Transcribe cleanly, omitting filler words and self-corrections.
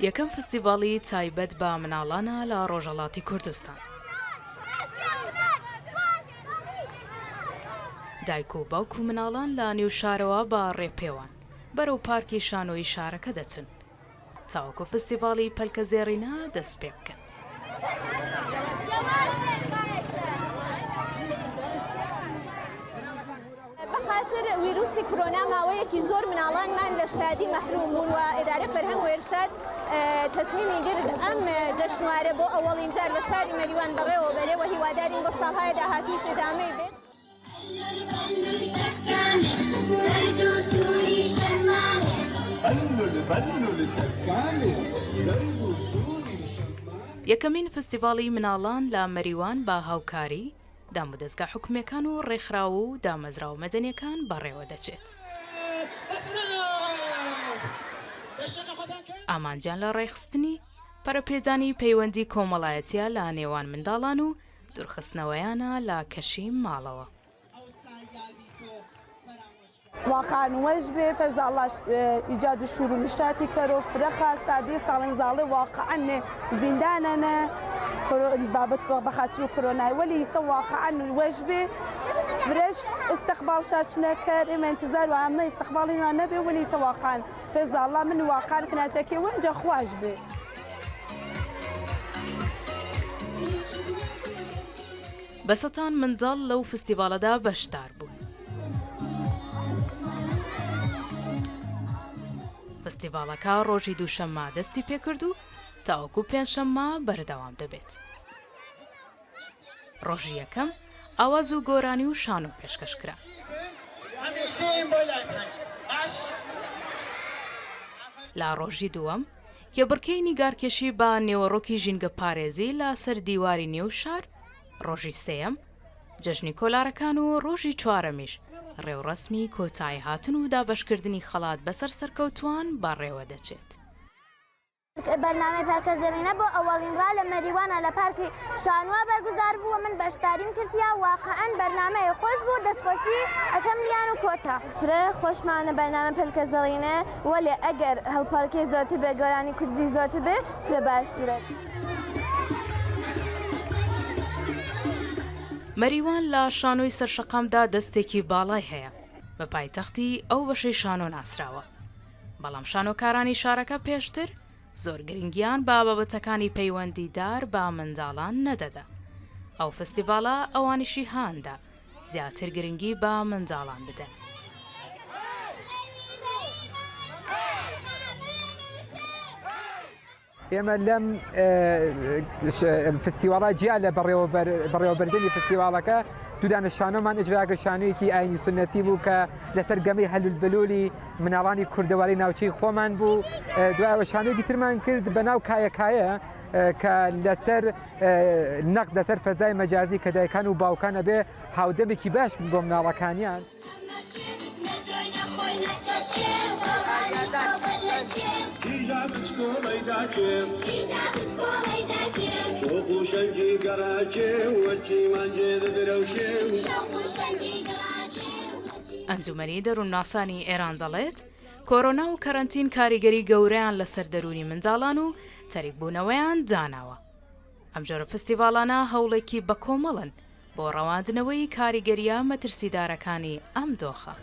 یەکەم فستیڤاڵی تایبەت بە مناڵانە لە ڕۆژهەڵاتی کوردستان. دایک و باوک و مناڵان لە نێو شارەوە بە ڕێپێوان بەرەو پارکی شانۆی شارەکە دەچن تاوەکو فستیڤاڵی پەلکە زێڕینە دەست پێ بکەن. بەخاتر ویروسی کۆرۆنا ماوەیەکی زۆر مناڵانمان لە شادی مەحروم بوون و ئیدارە فەرهەنگ و ئێرشاد تەسمیمی گرت ئەم جەژنوارە بۆ ئەوەڵین جار لە شاری مەریوان بەڕێوە بەرێوە هیوادارین بۆ ساڵهای داهاتووش ئێدامەی بێت. یەکەمین فستیڤاڵی مناڵان لە مەریوان بە هاوکاری دام و دەستگا حکومەکان و ڕێکخراو و دامەزراو مەدەنیەکان بەڕێوە دەچێت. ئامانجیان لە ڕێخستنی پەرەپێدانی پەیوەندی کۆمەڵایەتیە لە نێوان منداڵان و دوورخستنەوەیانە لە کەشی ماڵەوە. واقعا وجبه پزالاش ایجاد شور و نشاطی کرو فرخه سادی سالنزاله واقعا زنداننا بابت بخاطر کرونا ولی سو واقعا وجبه فرش استقبال شاشنا كر اما انتظار وعنا استقبالنا نبي ولی سو واقعا پزالا من واقعا كنا تشكي ونجا خواجبه بەسەتان منداڵ لەو فستیڤاڵەدا بەشدار بوون. فستیڤاڵەکە ڕۆژی دووشەممە دەستی پێکرد و تاوەکو پێنجشەممە بەردەوام دەبێت. ڕۆژی یەکەم ئاواز و گۆرانی و شانۆ پێشکەشکرا. لا ڕۆژی دووەم کێبڕکەی نیگارکێشی بە نێوەڕۆکی ژینگە پارێزی لە سەر دیواری نێو شار، ڕۆژی سێەم جەژنی کۆلارەکان و ڕۆژی چوارەمیش ڕێوڕەسمی کۆتایی هاتن و دابەشکردنی خەڵات بەسەر سەرکەوتوان بەڕێوە دەچێت. بەرنامەی پارکە زێڕینە بۆ ئەوەڵینڕا لە مەریوانە لە پارکی شانوە بەرگوزار بووە من بەشداریم کردیا واقعەن بەرنامەیە خۆش بوو دەستخۆشی ئەەکەم لیان و کۆتا فرە خۆشمانە بەرنامە پەلکە زەڕینە وەلێ ئەگەر هەڵپارکەی زۆرتر بێ گۆرانی کوردی زۆرتر بێ فرە باشترە. مەریوان لە شانۆی سەرشەقامدا دەستێکی باڵای هەیە بە پایتەختی ئەو بەشەی شانۆ ناسراوە، بەڵام شانۆکارانی شارەکە پێشتر زۆر گرنگیان بە بابەتەکانی پەیوەندیدار بە منداڵان نەدەدا. ئەو فستیڤاڵە ئەوانیشی هاندا زیاتر گرنگی بە منداڵان بدەن. ئێمە لەم فستیواڵە جیا لە بەڕێوەبردننی فستیواڵەکە دوودانە شانۆمان ئجراگە شانوویەکی ئاینی سنەتی بوو کە لەسەر گەمەی هەلولبەلولی مناڵانی کوردەواری ناوچەی خۆمان بوو. دوایەوە شانوویەکی ترمان کرد بە ناو کایەکایە کە لەسەر نەقد لەسەر فەزای مەجازی کە دایکان و باوکانە بێ هاودەمێکی باش بۆ مناڵەکانیان. ئەنجومەنی دەروونناسانی ئێران دەڵێت کۆرۆنا و کەرەنتین کاریگەری گەورەیان لەسەر دەرونی منداڵان و تەریکبوونەوەیان داناوە. ئەم جۆرە فستیڤاڵانە هەوڵێکی بە کۆمەڵن بۆ ڕەواندنەوەی کاریگەریە مەترسیدارەکانی ئەم دۆخە.